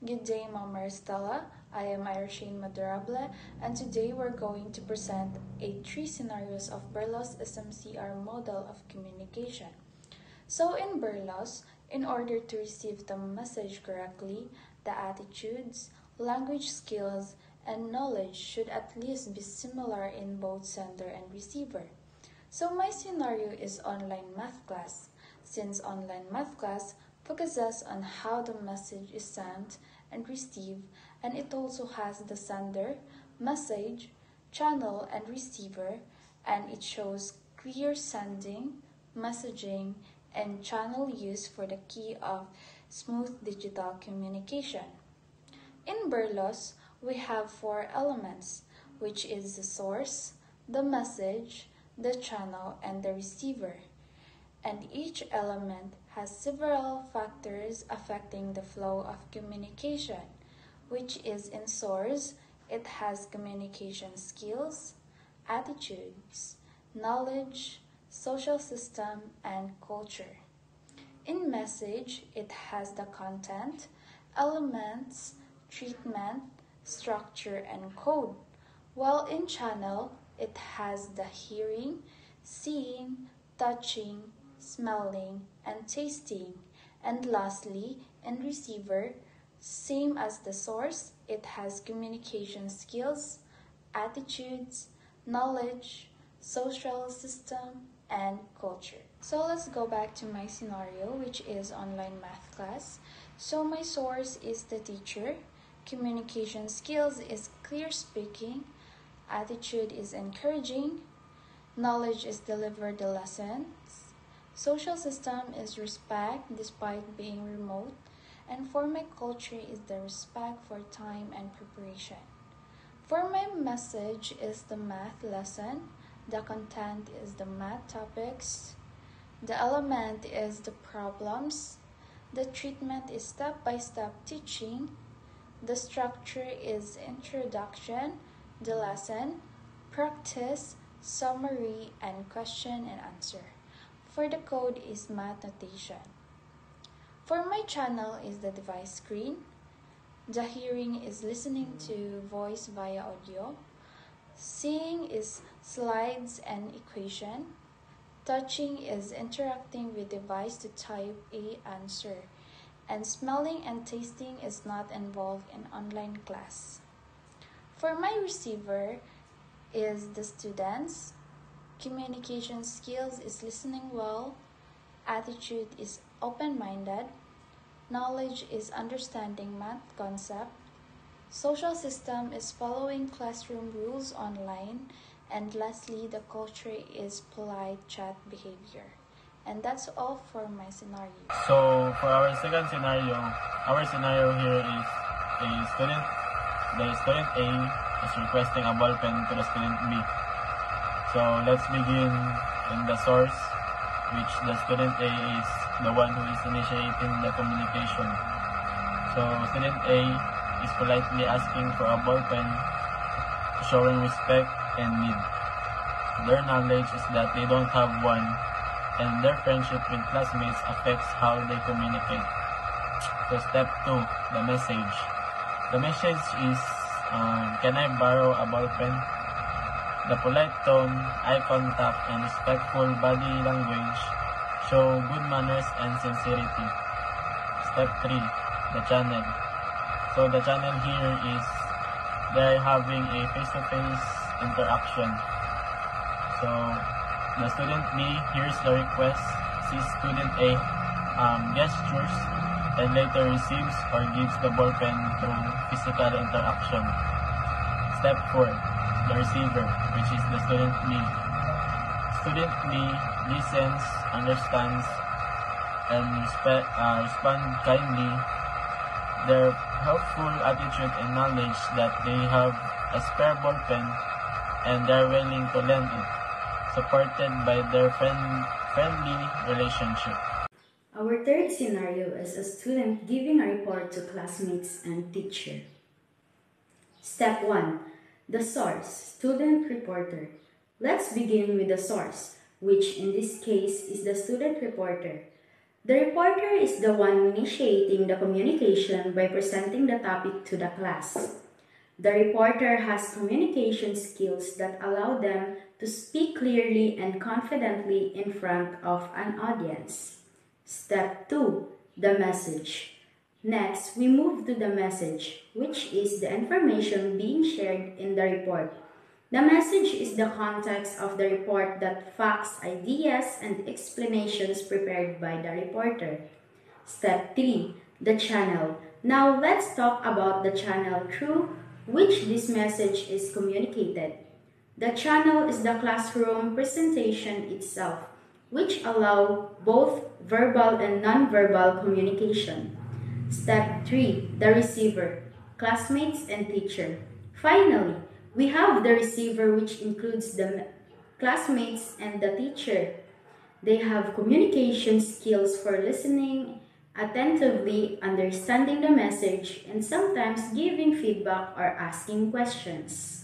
Good day, Mama Maristella. I am Irashane Madurable, and today we're going to present three scenarios of Berlo's SMCR model of communication. So in Berlos, in order to receive the message correctly, the attitudes, language skills, and knowledge should at least be similar in both sender and receiver. So my scenario is online math class, since online math class focuses on how the message is sent and received, and it also has the sender, message, channel, and receiver, and it shows clear sending, messaging, and channel use for the key of smooth digital communication. In Berlos, we have four elements, which is the source, the message, the channel, and the receiver. And each element has several factors affecting the flow of communication, which is in source, it has communication skills, attitudes, knowledge, social system, and culture. In message, it has the content, elements, treatment, structure, and code, while in channel, it has the hearing, seeing, touching, smelling, and tasting. And lastly, in receiver, same as the source, it has communication skills, attitudes, knowledge, social system, and culture. So let's go back to my scenario, which is online math class. So my source is the teacher, communication skills is clear speaking, attitude is encouraging, knowledge is deliver the lessons, social system is respect despite being remote, and for my culture is the respect for time and preparation. For my message is the math lesson, the content is the math topics, the element is the problems, the treatment is step-by-step teaching, the structure is introduction, the lesson, practice, summary, and question and answer. For the code is math notation. For my channel is the device screen. The hearing is listening to voice via audio. Seeing is slides and equation. Touching is interacting with device to type a answer. And smelling and tasting is not involved in online class. For my receiver is the students. Communication skills is listening well. Attitude is open-minded. Knowledge is understanding math concept. Social system is following classroom rules online. And lastly, the culture is polite chat behavior. And that's all for my scenario. So for our second scenario, here is a student. The student A is requesting a ball pen to the student B. So let's begin in the source, which the student A is the one who is initiating the communication. So student A is politely asking for a ball pen, showing respect and need. Their knowledge is that they don't have one, and their friendship with classmates affects how they communicate. So step 2, the message. The message is, can I borrow a ball pen? The polite tone, eye contact, and respectful body language show good manners and sincerity. Step 3, the channel. So the channel here is they're having a face-to-face interaction. So the student B hears the request, sees student A gestures, and later receives or gives the ball pen through physical interaction. Step 4, the receiver, which is the student B. Student B listens, understands, and respond kindly. Their helpful attitude and knowledge that they have a spare ball pen and they are willing to lend it, supported by their friendly relationship. Our third scenario is a student giving a report to classmates and teacher. Step 1. The source, student reporter. Let's begin with the source, which in this case is the student reporter. The reporter is the one initiating the communication by presenting the topic to the class. The reporter has communication skills that allow them to speak clearly and confidently in front of an audience. Step 2. The message. Next, we move to the message, which is the information being shared in the report. The message is the context of the report, that facts, ideas, and explanations prepared by the reporter. Step 3. The channel. Now let's talk about the channel through which this message is communicated. The channel is the classroom presentation itself, which allow both verbal and non-verbal communication. Step 3. The receiver, classmates and teacher. Finally, we have the receiver, which includes the classmates and the teacher. They have communication skills for listening attentively, understanding the message, and sometimes giving feedback or asking questions.